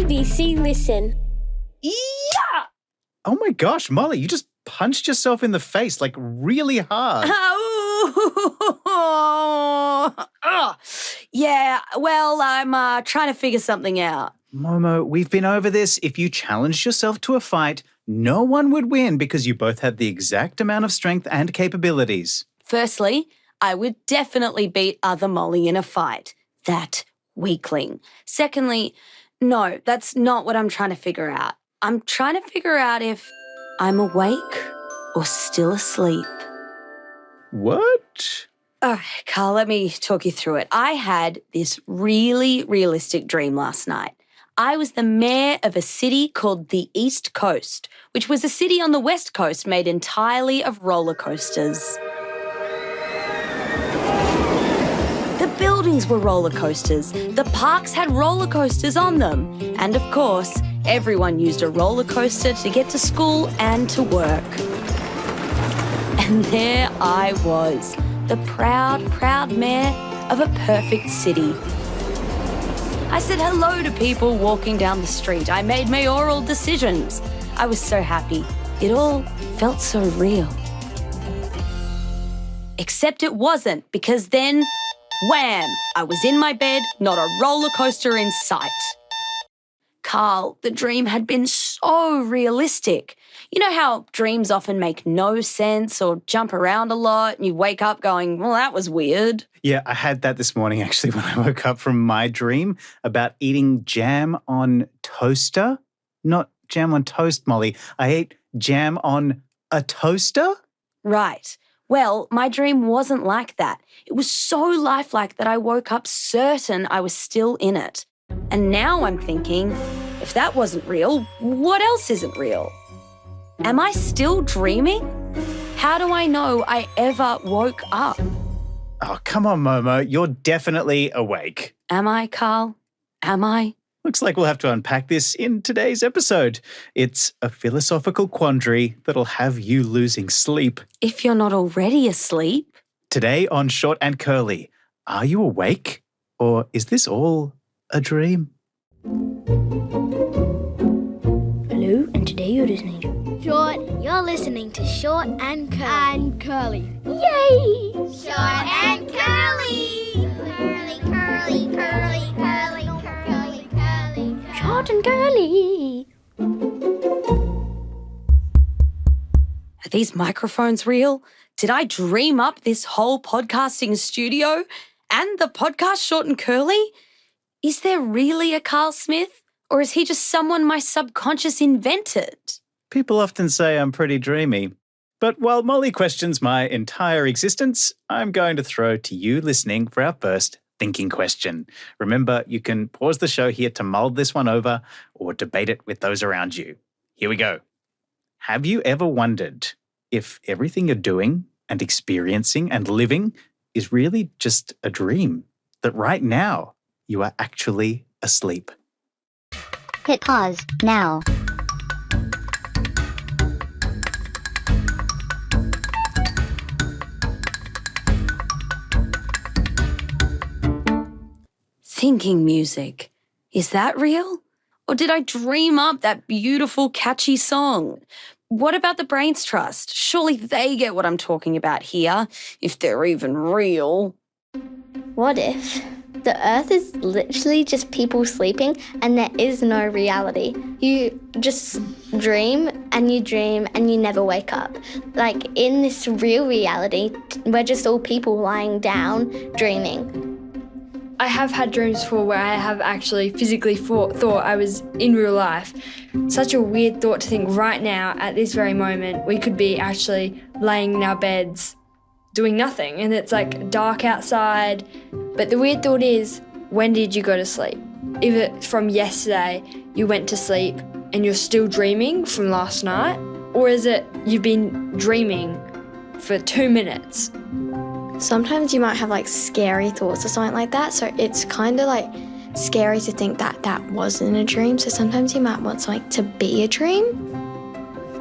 ABC Listen. Yeah! Oh my gosh, Molly, you just punched yourself in the face like really hard. Yeah, well, I'm trying to figure something out. Momo, we've been over this. If you challenged yourself to a fight, no one would win because you both had the exact amount of strength and capabilities. Firstly, I would definitely beat other Molly in a fight. That weakling. Secondly, no, that's not what I'm trying to figure out. I'm trying to figure out if I'm awake or still asleep. What? All right, Carl, let me talk you through it. I had this really realistic dream last night. I was the mayor of a city called the East Coast, which was a city on the West Coast made entirely of roller coasters. The buildings were roller coasters. The parks had roller coasters on them. And of course, everyone used a roller coaster to get to school and to work. And there I was, the proud mayor of a perfect city. I said hello to people walking down the street. I made mayoral decisions. I was so happy. It all felt so real. Except it wasn't, because then, wham! I was in my bed, not a roller coaster in sight. Carl, the dream had been so realistic. You know how dreams often make no sense or jump around a lot and you wake up going, well, that was weird. Yeah, I had that this morning actually when I woke up from my dream about eating jam on toaster. Not jam on toast, Molly. I ate jam on a toaster? Right. Well, my dream wasn't like that. It was so lifelike that I woke up certain I was still in it. And now I'm thinking, if that wasn't real, what else isn't real? Am I still dreaming? How do I know I ever woke up? Oh, come on, Momo. You're definitely awake. Am I, Carl? Am I? Looks like we'll have to unpack this in today's episode. It's a philosophical quandary that'll have you losing sleep. If you're not already asleep. Today on Short and Curly, are you awake? Or is this all a dream? Hello, and today you're listening to Short, you're listening to Short and Curly. Yay! Short and Curly. Curly, curly, curly, curly, curly, curly. Short and Curly. Are these microphones real? Did I dream up this whole podcasting studio and the podcast Short and Curly? Is there really a Carl Smith? Or is he just someone my subconscious invented? People often say I'm pretty dreamy. But while Molly questions my entire existence, I'm going to throw to you listening for our first thinking question. Remember, you can pause the show here to mull this one over or debate it with those around you. Here we go. Have you ever wondered if everything you're doing and experiencing and living is really just a dream? That right now you are actually asleep? Hit pause now. Thinking music. Is that real? Or did I dream up that beautiful, catchy song? What about the Brains Trust? Surely they get what I'm talking about here, if they're even real. What if the Earth is literally just people sleeping and there is no reality? You just dream and you never wake up. Like in this real reality, we're just all people lying down dreaming. I have had dreams before where I have actually physically thought I was in real life. Such a weird thought to think right now, at this very moment, we could be actually laying in our beds doing nothing and it's like dark outside. But the weird thought is, when did you go to sleep? Either from yesterday you went to sleep and you're still dreaming from last night, or is it you've been dreaming for 2 minutes? Sometimes you might have like scary thoughts or something like that, so it's kind of like scary to think that that wasn't a dream, so sometimes you might want something to be a dream.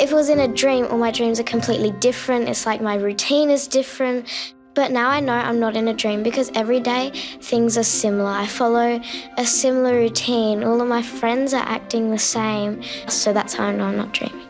If it was in a dream, all my dreams are completely different. It's like my routine is different. But now I know I'm not in a dream because every day things are similar. I follow a similar routine. All of my friends are acting the same. So that's how I know I'm not dreaming.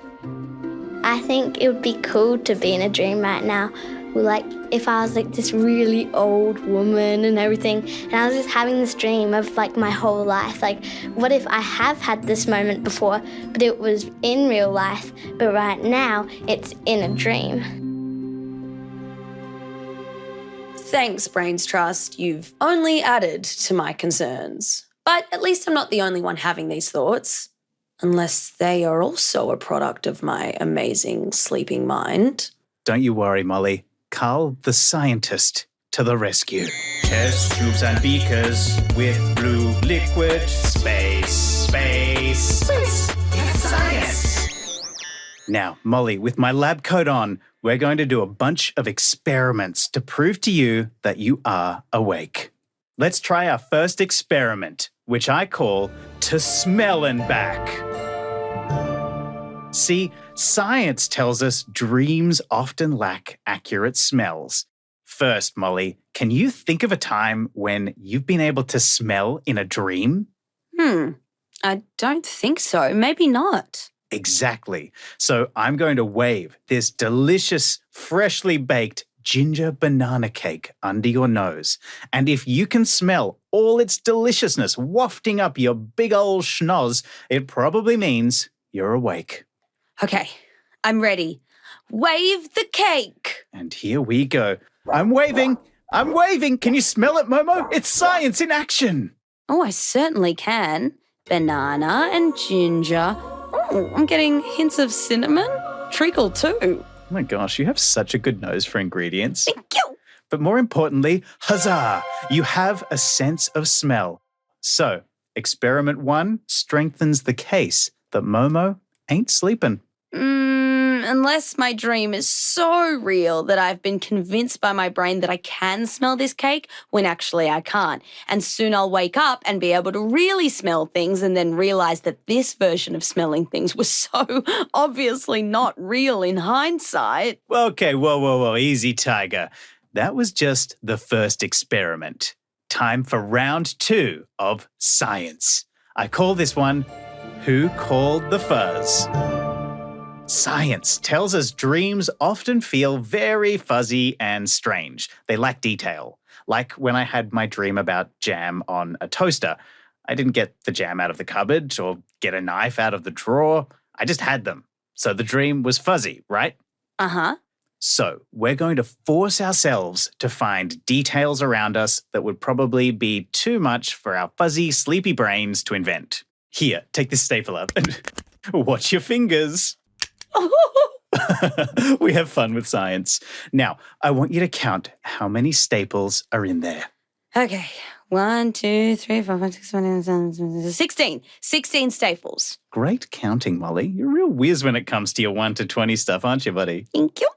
I think it would be cool to be in a dream right now. Like if I was like this really old woman and everything, and I was just having this dream of like my whole life. Like what if I have had this moment before, but it was in real life, but right now it's in a dream. Thanks, Brains Trust. You've only added to my concerns. But at least I'm not the only one having these thoughts. Unless they are also a product of my amazing sleeping mind. Don't you worry, Molly. Carl, the scientist, to the rescue. Test tubes and beakers with blue liquid. Space. It's science. Now, Molly, with my lab coat on, we're going to do a bunch of experiments to prove to you that you are awake. Let's try our first experiment, which I call to smell and back. See, science tells us dreams often lack accurate smells. First, Molly, can you think of a time when you've been able to smell in a dream? I don't think so. Maybe not. Exactly. So I'm going to wave this delicious, freshly baked ginger banana cake under your nose. And if you can smell all its deliciousness wafting up your big old schnoz, it probably means you're awake. Okay, I'm ready. Wave the cake. And here we go. I'm waving. Can you smell it, Momo? It's science in action. Oh, I certainly can. Banana and ginger. Oh, I'm getting hints of cinnamon. Treacle too. Oh my gosh, you have such a good nose for ingredients. Thank you. But more importantly, huzzah, you have a sense of smell. So, experiment 1 strengthens the case that Momo ain't sleeping. Unless my dream is so real that I've been convinced by my brain that I can smell this cake when actually I can't. And soon I'll wake up and be able to really smell things and then realize that this version of smelling things was so obviously not real in hindsight. Okay, whoa, easy, Tiger. That was just the first experiment. Time for round 2 of science. I call this one, Who Called the Fuzz? Science tells us dreams often feel very fuzzy and strange. They lack detail. Like when I had my dream about jam on a toaster. I didn't get the jam out of the cupboard or get a knife out of the drawer. I just had them. So the dream was fuzzy, right? Uh-huh. So we're going to force ourselves to find details around us that would probably be too much for our fuzzy, sleepy brains to invent. Here, take this stapler and watch your fingers. We have fun with science. Now, I want you to count how many staples are in there. Okay. 1, 2, 3, 4, 5, 6, 7, 8, 9, 16. 16 staples. Great counting, Molly. You're a real whiz when it comes to your 1 to 20 stuff, aren't you, buddy? Thank you.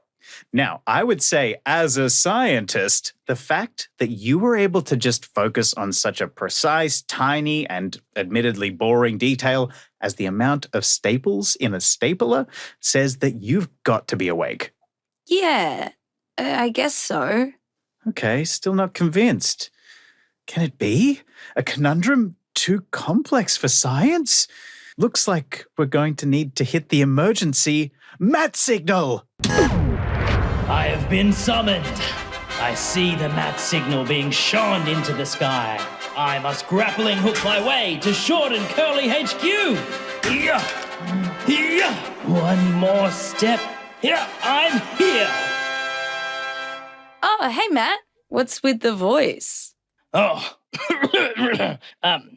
Now, I would say as a scientist, the fact that you were able to just focus on such a precise, tiny, and admittedly boring detail as the amount of staples in a stapler says that you've got to be awake. Yeah, I guess so. Okay, still not convinced. Can it be? A conundrum too complex for science? Looks like we're going to need to hit the emergency mat signal. I have been summoned. I see the mat signal being shone into the sky. I must grappling hook my way to Short and Curly HQ. Yeah. One more step. Yeah, I'm here. Oh, hey, Matt. What's with the voice? Oh,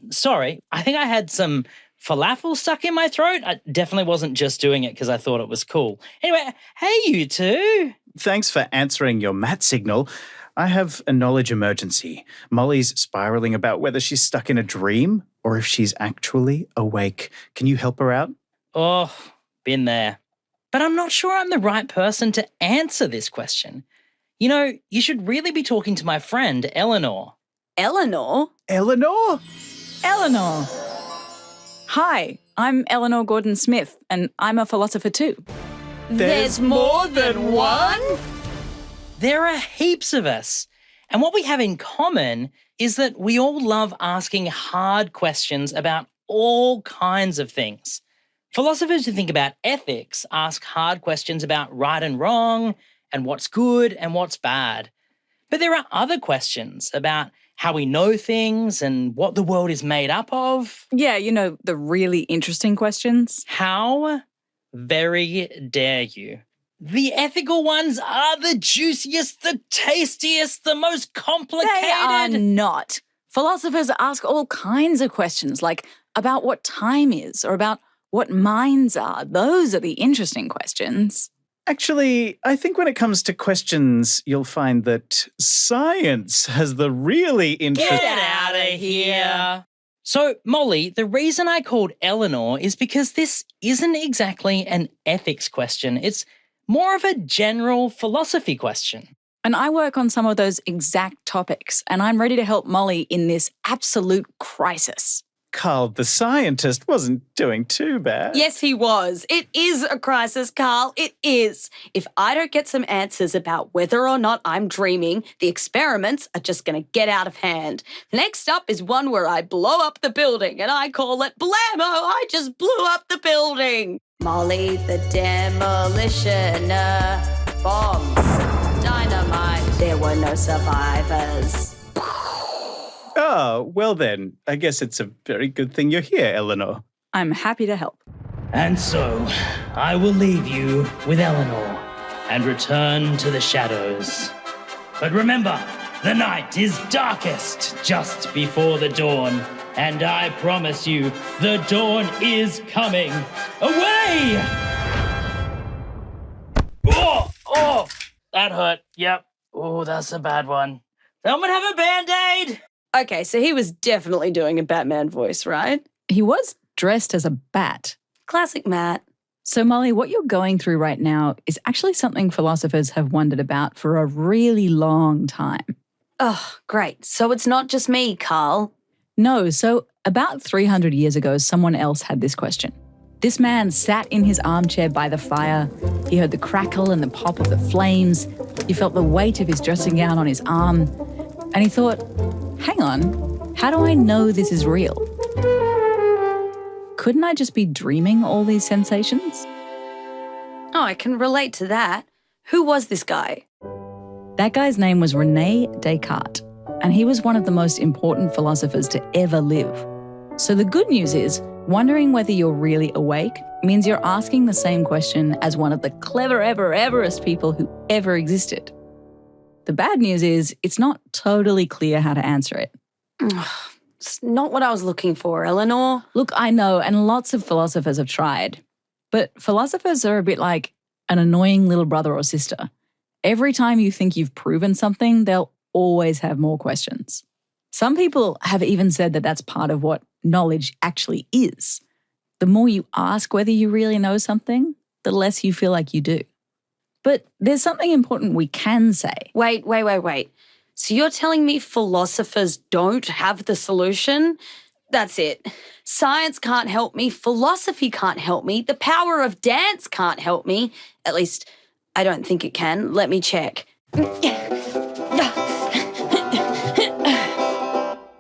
sorry. I think I had some falafel stuck in my throat. I definitely wasn't just doing it because I thought it was cool. Anyway, hey, you two. Thanks for answering your mat signal. I have a knowledge emergency. Molly's spiraling about whether she's stuck in a dream or if she's actually awake. Can you help her out? Oh, been there. But I'm not sure I'm the right person to answer this question. You know, you should really be talking to my friend, Eleanor. Eleanor? Eleanor? Eleanor. Hi, I'm Eleanor Gordon-Smith, and I'm a philosopher too. There's more than one? There are heaps of us. And what we have in common is that we all love asking hard questions about all kinds of things. Philosophers who think about ethics ask hard questions about right and wrong and what's good and what's bad. But there are other questions about how we know things and what the world is made up of. Yeah, the really interesting questions. How very dare you? The ethical ones are the juiciest, the tastiest, the most complicated. They are not. Philosophers ask all kinds of questions, like about what time is or about what minds are. Those are the interesting questions. Actually, I think when it comes to questions, you'll find that science has the really interesting... Get out of here. So, Molly, the reason I called Eleanor is because this isn't exactly an ethics question. It's more of a general philosophy question. And I work on some of those exact topics, and I'm ready to help Molly in this absolute crisis. Carl, the scientist, wasn't doing too bad. Yes, he was. It is a crisis, Carl. It is. If I don't get some answers about whether or not I'm dreaming, the experiments are just going to get out of hand. Next up is one where I blow up the building, and I call it Blammo, I just blew up the building. Molly the demolitioner. Bombs. Dynamite. There were no survivors. Oh, well then, I guess it's a very good thing you're here, Eleanor. I'm happy to help. And so, I will leave you with Eleanor and return to the shadows. But remember, the night is darkest just before the dawn, and I promise you, the dawn is coming. Away! Oh, that hurt. Yep. Oh, that's a bad one. Someone have a Band-Aid? Okay, so he was definitely doing a Batman voice, right? He was dressed as a bat. Classic Matt. So, Molly, what you're going through right now is actually something philosophers have wondered about for a really long time. Oh, great. So it's not just me, Carl. No, so about 300 years ago, someone else had this question. This man sat in his armchair by the fire. He heard the crackle and the pop of the flames. He felt the weight of his dressing gown on his arm. And he thought, hang on, how do I know this is real? Couldn't I just be dreaming all these sensations? Oh, I can relate to that. Who was this guy? That guy's name was René Descartes, and he was one of the most important philosophers to ever live. So the good news is, wondering whether you're really awake means you're asking the same question as one of the clever everest people who ever existed. The bad news is it's not totally clear how to answer it. It's not what I was looking for, Eleanor. Look, I know, and lots of philosophers have tried. But philosophers are a bit like an annoying little brother or sister. Every time you think you've proven something, they'll always have more questions. Some people have even said that that's part of what knowledge actually is. The more you ask whether you really know something, the less you feel like you do. But there's something important we can say. Wait. So you're telling me philosophers don't have the solution? That's it. Science can't help me. Philosophy can't help me. The power of dance can't help me. At least, I don't think it can. Let me check.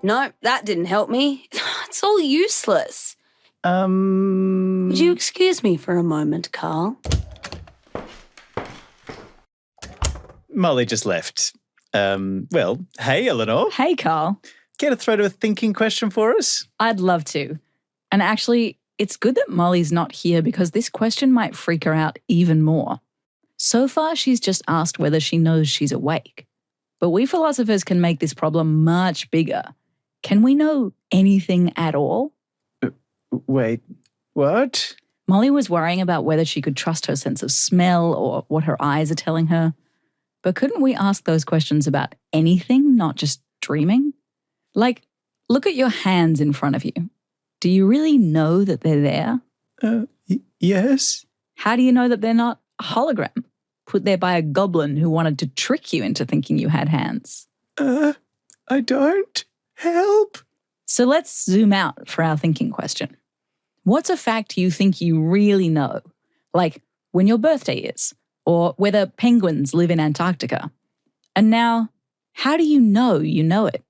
No, that didn't help me. It's all useless. Would you excuse me for a moment, Carl? Molly just left. Well, hey, Eleanor. Hey, Carl. Care to throw to a thinking question for us? I'd love to. And actually, it's good that Molly's not here because this question might freak her out even more. So far, she's just asked whether she knows she's awake. But we philosophers can make this problem much bigger. Can we know anything at all? Wait, what? Molly was worrying about whether she could trust her sense of smell or what her eyes are telling her. But couldn't we ask those questions about anything, not just dreaming? Like, look at your hands in front of you. Do you really know that they're there? Yes. How do you know that they're not a hologram put there by a goblin who wanted to trick you into thinking you had hands? I don't. Help. So let's zoom out for our thinking question. What's a fact you think you really know? Like when your birthday is, or whether penguins live in Antarctica, And now, how do you know it?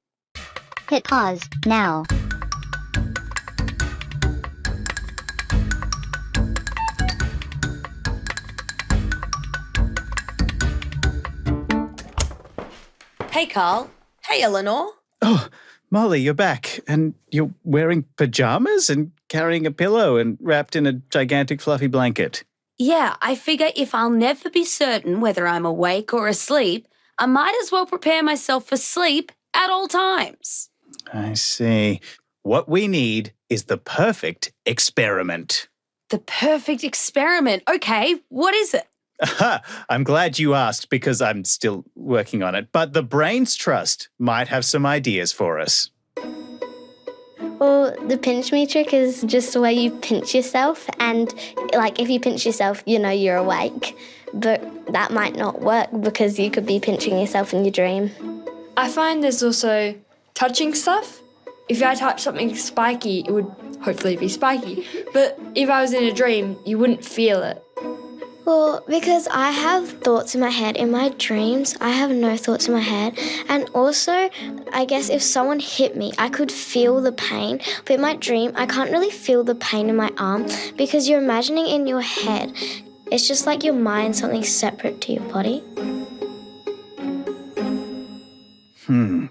Hit pause, now. Hey, Carl. Hey, Eleanor. Oh, Molly, you're back. And you're wearing pajamas and carrying a pillow and wrapped in a gigantic fluffy blanket. Yeah, I figure if I'll never be certain whether I'm awake or asleep, I might as well prepare myself for sleep at all times. I see. What we need is the perfect experiment. The perfect experiment. Okay, what is it? Aha, I'm glad you asked because I'm still working on it. But the Brains Trust might have some ideas for us. Well, the pinch me trick is just the way you pinch yourself. And like if you pinch yourself, you know you're awake. But that might not work because you could be pinching yourself in your dream. I find there's also touching stuff. If I touch something spiky, it would hopefully be spiky. But if I was in a dream, you wouldn't feel it. Well, because I have thoughts in my head. In my dreams, I have no thoughts in my head. And also, I guess if someone hit me, I could feel the pain. But in my dream, I can't really feel the pain in my arm because you're imagining in your head. It's just like your mind, something separate to your body.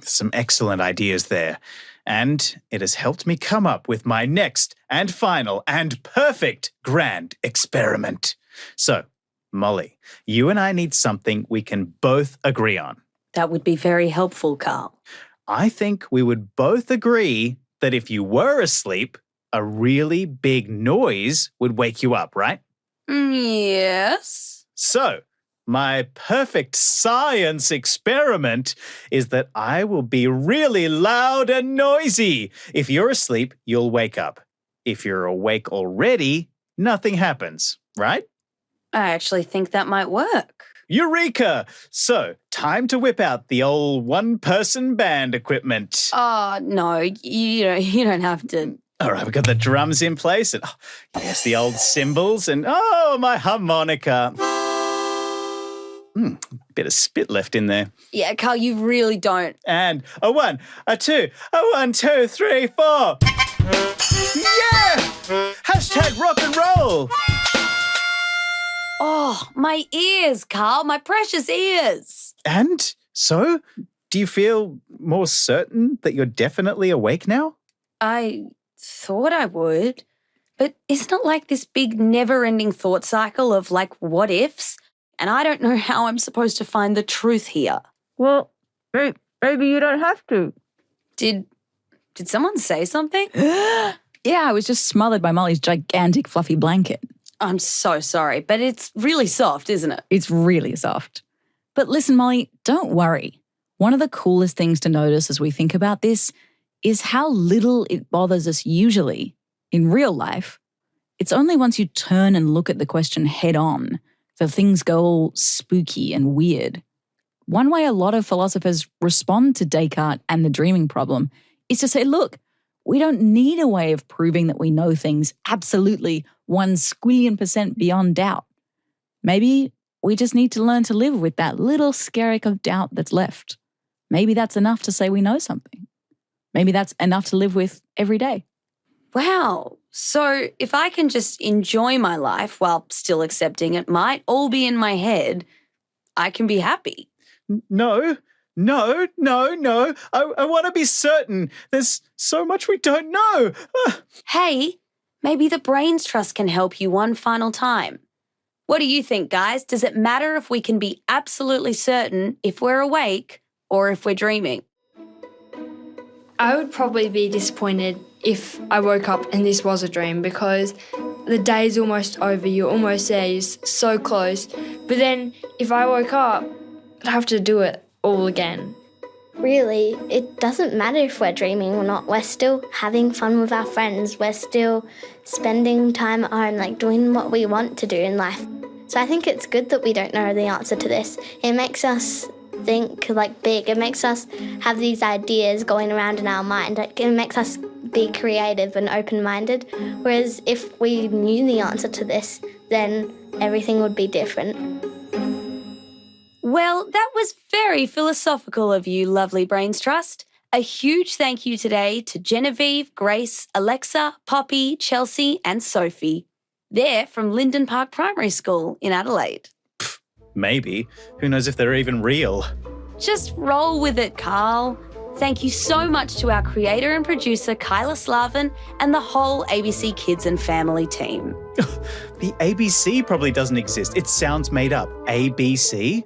Some excellent ideas there. And it has helped me come up with my next and final and perfect grand experiment. So, Molly, you and I need something we can both agree on. That would be very helpful, Carl. I think we would both agree that if you were asleep, a really big noise would wake you up, right? Yes. So, my perfect science experiment is that I will be really loud and noisy. If you're asleep, you'll wake up. If you're awake already, nothing happens, right? I actually think that might work. Eureka! So, time to whip out the old one-person band equipment. Oh, no, you don't have to. All right, we've got the drums in place and, yes, the old cymbals and, my harmonica. Bit of spit left in there. Yeah, Carl, you really don't. And a 1, a 2, a 1, 2, 3, 4. Yeah! Hashtag rock and roll. Oh, my ears, Carl, my precious ears. And so, do you feel more certain that you're definitely awake now? I thought I would, but isn't it like this big never-ending thought cycle of like what ifs? And I don't know how I'm supposed to find the truth here. Well, maybe you don't have to. Did someone say something? Yeah, I was just smothered by Molly's gigantic fluffy blanket. I'm so sorry, but it's really soft, isn't it? It's really soft. But listen, Molly, don't worry. One of the coolest things to notice as we think about this is how little it bothers us usually in real life. It's only once you turn and look at the question head on that things go all spooky and weird. One way a lot of philosophers respond to Descartes and the dreaming problem is to say, look, we don't need a way of proving that we know things absolutely 1 squillion% beyond doubt. Maybe we just need to learn to live with that little skerrick of doubt that's left. Maybe that's enough to say we know something. Maybe that's enough to live with every day. Wow. So if I can just enjoy my life while still accepting it might all be in my head, I can be happy. No. I want to be certain. There's so much we don't know. Hey, maybe the Brains Trust can help you one final time. What do you think, guys? Does it matter if we can be absolutely certain if we're awake or if we're dreaming? I would probably be disappointed if I woke up and this was a dream because the day's almost over, you're almost there, you're so close. But then if I woke up, I'd have to do it all again. Really, it doesn't matter if we're dreaming or not. We're still having fun with our friends. We're still spending time at home, like doing what we want to do in life. So I think it's good that we don't know the answer to this. It makes us think like big. It makes us have these ideas going around in our mind. It makes us be creative and open-minded. Whereas if we knew the answer to this, then everything would be different. Well, that was very philosophical of you, lovely Brains Trust. A huge thank you today to Genevieve, Grace, Alexa, Poppy, Chelsea and Sophie. They're from Linden Park Primary School in Adelaide. Maybe. Who knows if they're even real? Just roll with it, Carl. Thank you so much to our creator and producer, Kyla Slavin, and the whole ABC Kids and Family team. The ABC probably doesn't exist. It sounds made up. ABC?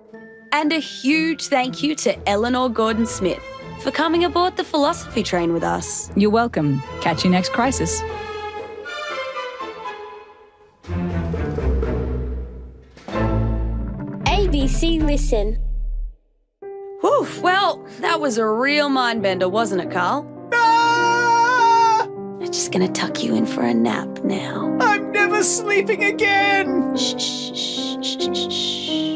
And a huge thank you to Eleanor Gordon-Smith for coming aboard the philosophy train with us. You're welcome. Catch you next crisis. ABC Listen. Whew, well, that was a real mind-bender, wasn't it, Carl? Ah! I'm just going to tuck you in for a nap now. I'm never sleeping again! Shh, shh, shh, shh, shh, shh.